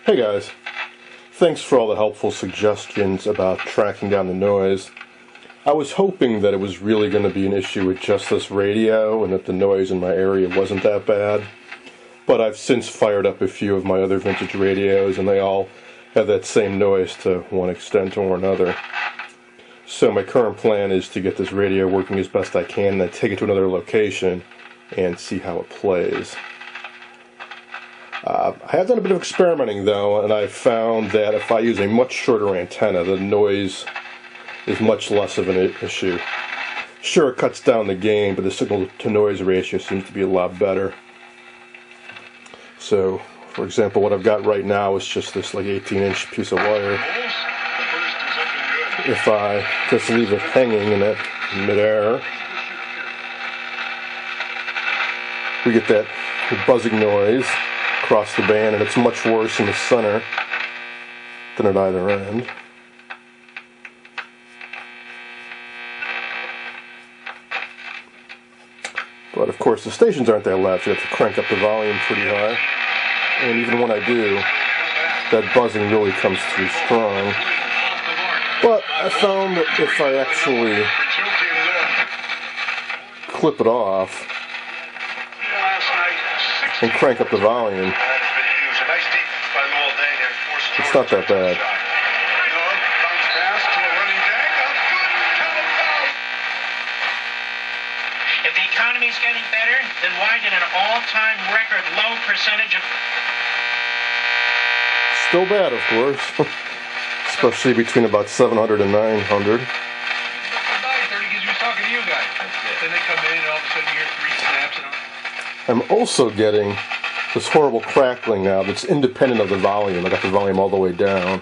Hey guys, thanks for all the helpful suggestions about tracking down the noise. I was hoping that it was really going to be an issue with just this radio and that the noise in my area wasn't that bad. But I've since fired up a few of my other vintage radios and they all have that same noise to one extent or another. So my current plan is to get this radio working as best I can and then take it to another location and see how it plays. I have done a bit of experimenting though, and I've found that if I use a much shorter antenna, the noise is much less of an issue. Sure, it cuts down the gain, but the signal to noise ratio seems to be a lot better. So, for example, what I've got right now is just this like 18-inch piece of wire. If I just leave it hanging in it midair, we get that buzzing noise across the band, and it's much worse in the center than at either end. But of course the stations aren't that loud, so you have to crank up the volume pretty high. And even when I do, that buzzing really comes through strong. But I found that if I actually clip it off and crank up the volume, it's not that bad. If the economy's getting better, then why did an all-time record low percentage of... Still bad, of course. Especially between about 700 and 900. I'm also getting this horrible crackling now that's independent of the volume. I got the volume all the way down,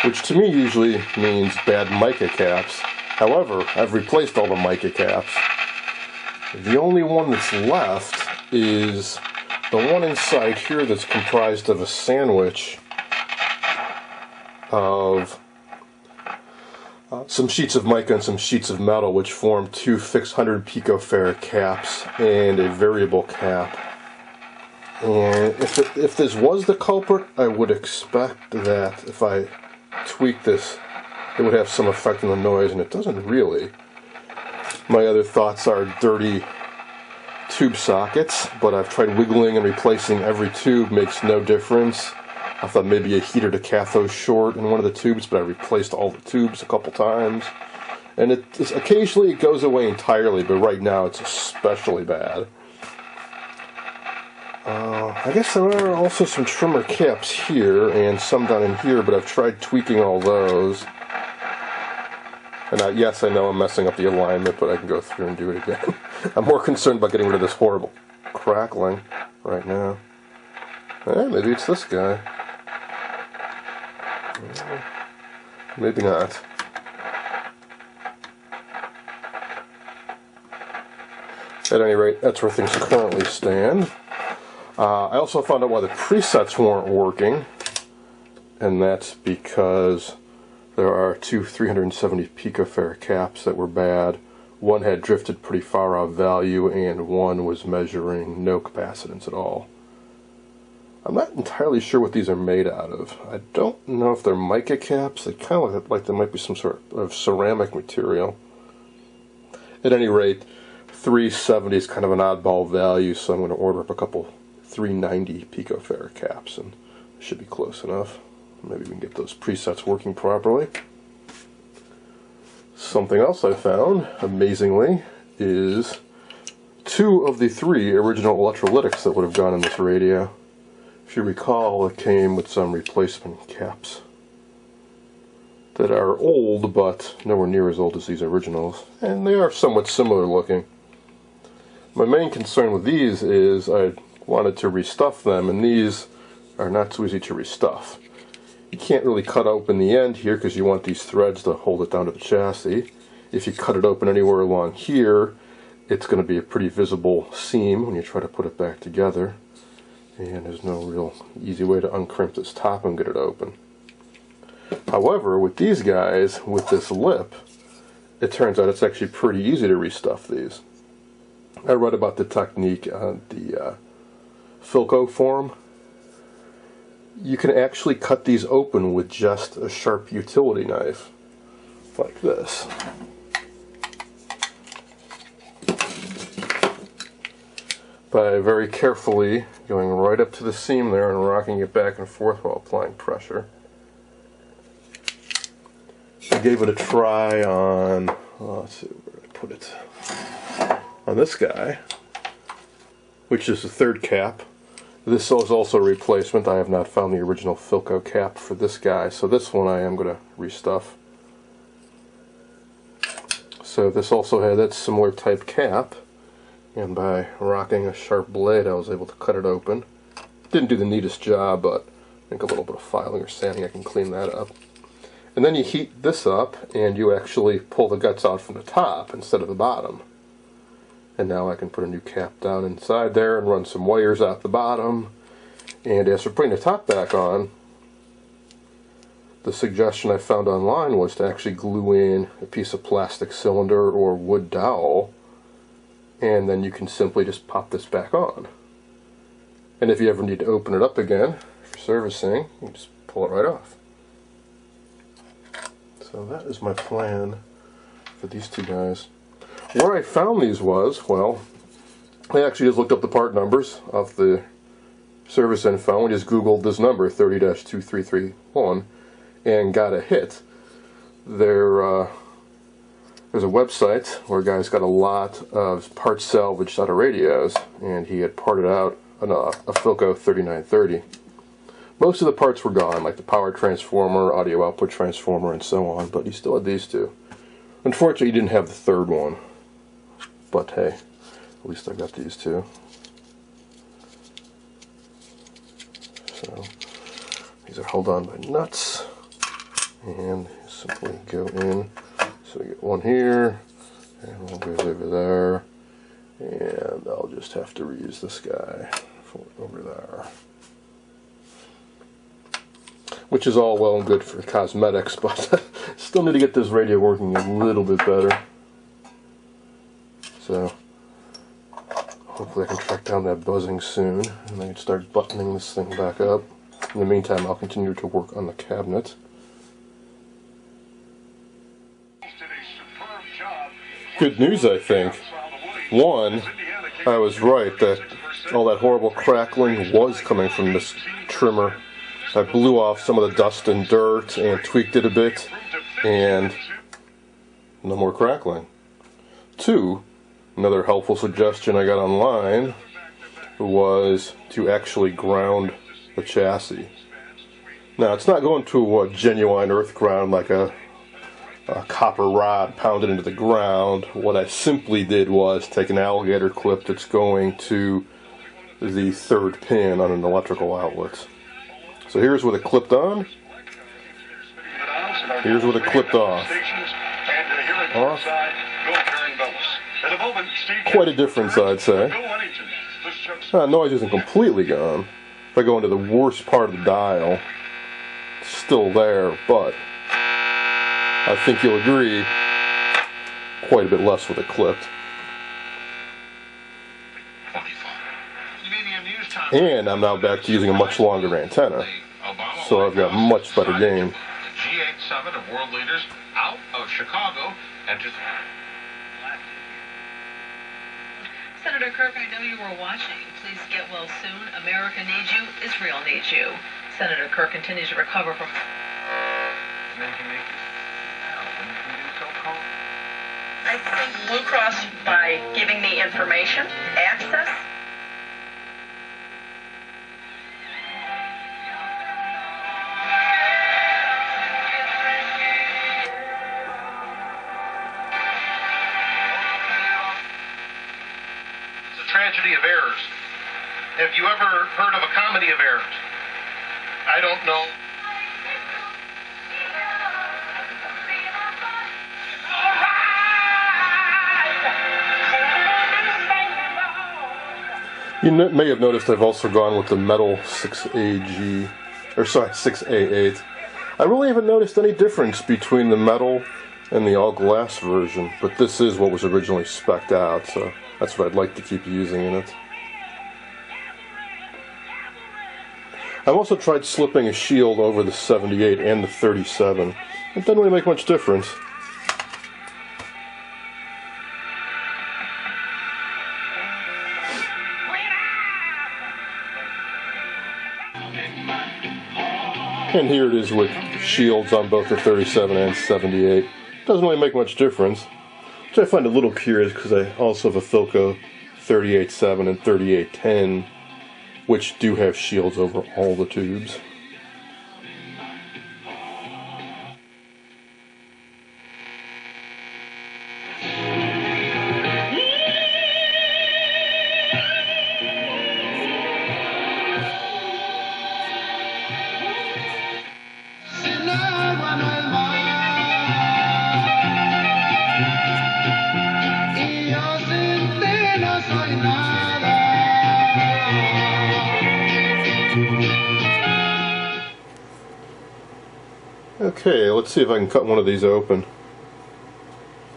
which to me usually means bad mica caps. However, I've replaced all the mica caps. The only one that's left is the one inside here that's comprised of a sandwich of some sheets of mica and some sheets of metal, which form two fixed 100 picofarad caps and a variable cap. And if this was the culprit, I would expect that if I tweak this, it would have some effect on the noise, and it doesn't really. My other thoughts are dirty tube sockets, but I've tried wiggling and replacing every tube, makes no difference. I thought maybe a heater to cathode short in one of the tubes, but I replaced all the tubes a couple times. And occasionally it goes away entirely, but right now it's especially bad. I guess there are also some trimmer caps here and some down in here, but I've tried tweaking all those. And yes, I know I'm messing up the alignment, but I can go through and do it again. I'm more concerned about getting rid of this horrible crackling right now. Maybe it's this guy. Maybe not. At any rate, that's where things currently stand. I also found out why the presets weren't working, and that's because there are two 370 picofarad caps that were bad. One had drifted pretty far out of value, and one was measuring no capacitance at all. I'm not entirely sure what these are made out of. I don't know if they're mica caps. They kind of look like they might be some sort of ceramic material. At any rate, 370 is kind of an oddball value, so I'm going to order up a couple 390 picofarad caps, and it should be close enough. Maybe we can get those presets working properly. Something else I found, amazingly, is two of the three original electrolytics that would have gone in this radio. If you recall, it came with some replacement caps that are old, but nowhere near as old as these originals, and they are somewhat similar looking. My main concern with these is I wanted to restuff them, and these are not so easy to restuff. You can't really cut open the end here because you want these threads to hold it down to the chassis. If you cut it open anywhere along here, it's going to be a pretty visible seam when you try to put it back together. And there's no real easy way to uncrimp this top and get it open. However, with these guys, with this lip, it turns out it's actually pretty easy to restuff these. I read about the technique on the Philco forum, you can actually cut these open with just a sharp utility knife, like this. By very carefully going right up to the seam there and rocking it back and forth while applying pressure. I gave it a try on, let's see where I put it, on this guy, which is the third cap. This is also a replacement. I have not found the original Philco cap for this guy, so this one I am going to restuff. So this also had that similar type cap, and by rocking a sharp blade I was able to cut it open. Didn't do the neatest job, but I think a little bit of filing or sanding I can clean that up. And then you heat this up and you actually pull the guts out from the top instead of the bottom. And now I can put a new cap down inside there and run some wires out the bottom. And as for putting the top back on, the suggestion I found online was to actually glue in a piece of plastic cylinder or wood dowel, and then you can simply just pop this back on. And if you ever need to open it up again for servicing, you just pull it right off. So that is my plan for these two guys. Where I found these was, well, I actually just looked up the part numbers off the service info and just Googled this number, 30-2331, and got a hit. There's a website where a guy's got a lot of parts salvaged out of radios, and he had parted out a Philco 3930. Most of the parts were gone, like the power transformer, audio output transformer, and so on, but he still had these two. Unfortunately, he didn't have the third one. But hey, at least I got these two. So these are held on by nuts, and you simply go in. So we get one here, and one goes over there, and I'll just have to reuse this guy over there. Which is all well and good for cosmetics, but still need to get this radio working a little bit better. So hopefully I can track down that buzzing soon, and I can start buttoning this thing back up. In the meantime, I'll continue to work on the cabinet. Good news, I think. One, I was right that all that horrible crackling was coming from this trimmer. I blew off some of the dust and dirt and tweaked it a bit, and no more crackling. Two, another helpful suggestion I got online was to actually ground the chassis. Now, it's not going to a genuine earth ground like a copper rod pounded into the ground. What I simply did was take an alligator clip that's going to the third pin on an electrical outlet. So here's where it clipped on. Here's where it clipped off. Quite a difference, I'd say. Noise isn't completely gone. If I go into the worst part of the dial, it's still there, but I think you'll agree, quite a bit less with it clipped. And I'm now back to using a much longer antenna, so I've got much better gain. G8 of world leaders out of Chicago and to Senator Kirk, I know you were watching. Please get well soon. America needs you. Israel needs you. Senator Kirk continues to recover from... I think Blue Cross, by giving me information, access, tragedy of errors. Have you ever heard of a comedy of errors? I don't know. You may have noticed I've also gone with the metal 6AG, or sorry, 6A8. I really haven't noticed any difference between the metal and the all-glass version, but this is what was originally spec'd out, so that's what I'd like to keep using in it. I've also tried slipping a shield over the 78 and the 37. It doesn't really make much difference. And here it is with shields on both the 37 and 78. Doesn't really make much difference. Which I find a little curious because I also have a Philco 38.7 and 38.10, which do have shields over all the tubes. Okay, let's see if I can cut one of these open.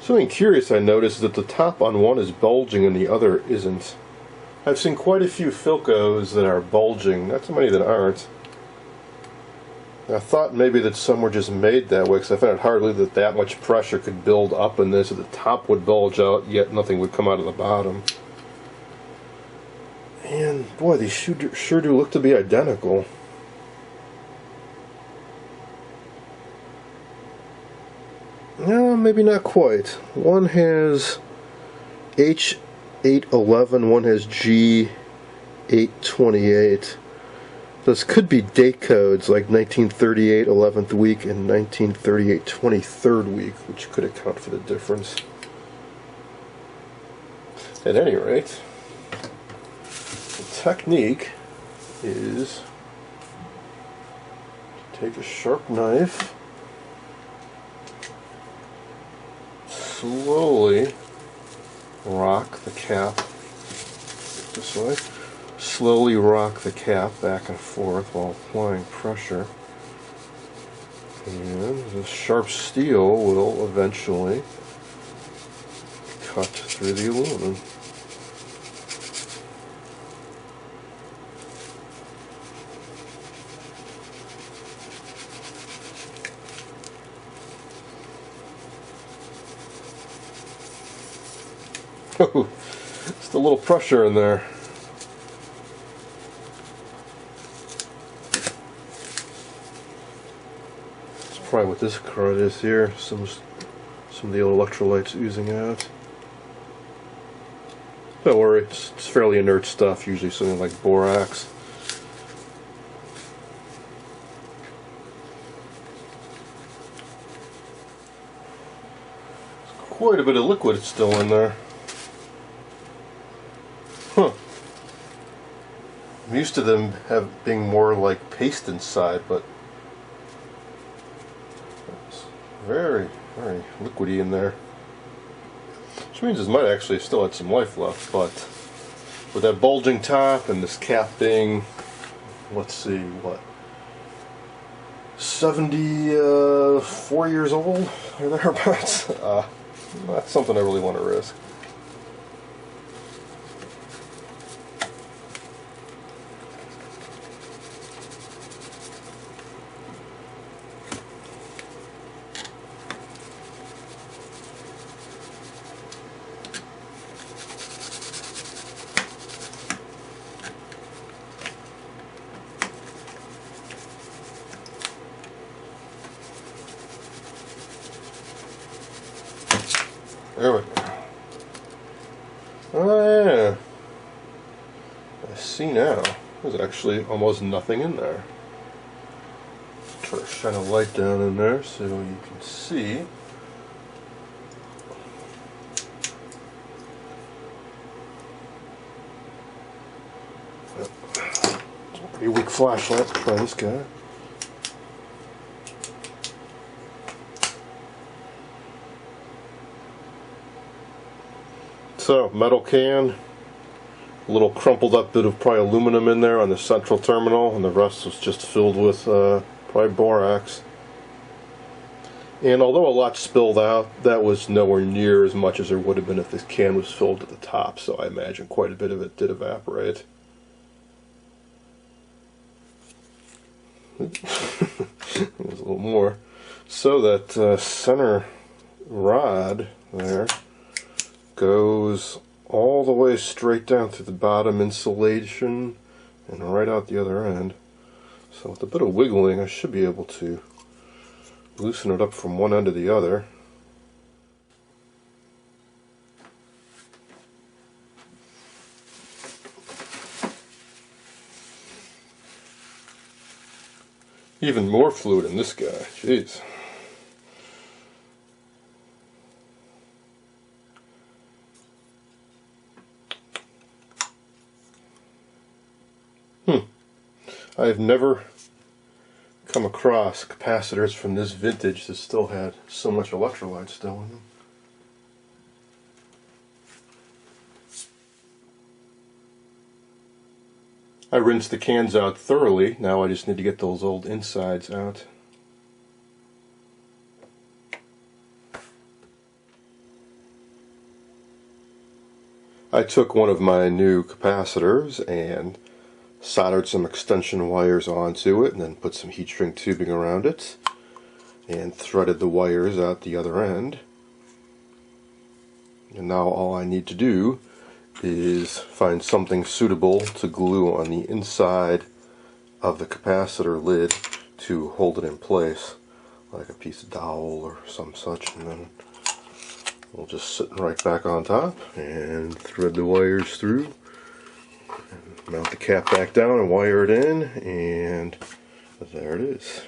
Something curious I noticed is that the top on one is bulging and the other isn't. I've seen quite a few Philcos that are bulging, not so many that aren't. I thought maybe that some were just made that way, because I found it hardly that much pressure could build up in this, that the top would bulge out, yet nothing would come out of the bottom. And boy, these sure do look to be identical. No, maybe not quite. One has H811, one has G828. Those could be date codes like 1938 11th week and 1938 23rd week, which could account for the difference. At any rate, the technique is to take a sharp knife, slowly rock the cap this way. Slowly rock the cap back and forth while applying pressure. And the sharp steel will eventually cut through the aluminum. Oh, just a little pressure in there. That's probably what this card is here. Some of the old electrolytes oozing out. Don't worry, it's fairly inert stuff, usually something like borax. Quite a bit of liquid still in there. Huh. I'm used to them being more like paste inside, but it's very, very liquidy in there. Which means this might actually still have some life left, but with that bulging top and this cap being, let's see, what, 74 years old or thereabouts, that's something I really want to risk. There we go. Oh yeah. I see now. There's actually almost nothing in there. Try to shine a light down in there so you can see. It's a pretty weak flashlight. Let's try this guy. So, metal can, a little crumpled up bit of probably aluminum in there on the central terminal, and the rest was just filled with probably borax. And although a lot spilled out, that was nowhere near as much as there would have been if this can was filled to the top, so I imagine quite a bit of it did evaporate. There's a little more. So that center rod there goes all the way straight down through the bottom insulation and right out the other end. So with a bit of wiggling, I should be able to loosen it up from one end to the other. Even more fluid in this guy, jeez. I've never come across capacitors from this vintage that still had so much electrolyte still in them. I rinsed the cans out thoroughly. Now I just need to get those old insides out. I took one of my new capacitors and soldered some extension wires onto it and then put some heat shrink tubing around it and threaded the wires out the other end. And now all I need to do is find something suitable to glue on the inside of the capacitor lid to hold it in place, like a piece of dowel or some such, and then we'll just sit right back on top and thread the wires through. Mount the cap back down and wire it in, and there it is.